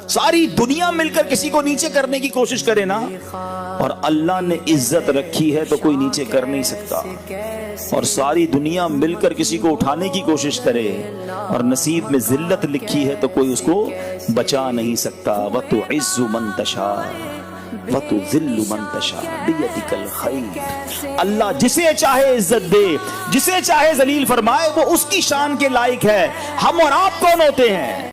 सारी दुनिया मिलकर किसी को नीचे करने की कोशिश करे ना, और अल्लाह ने इज्जत रखी है तो कोई नीचे कर नहीं सकता। और सारी दुनिया मिलकर किसी को उठाने की कोशिश करे और नसीब में जिल्लत लिखी है तो कोई उसको बचा नहीं सकता। वतुइज़्ज़ु मन तशा वतुज़िल्लु मन तशा बियदिकल खैर। अल्लाह जिसे चाहे इज्जत दे, जिसे चाहे जलील फरमाए, वो उसकी शान के लायक है। हम और आप कौन होते हैं?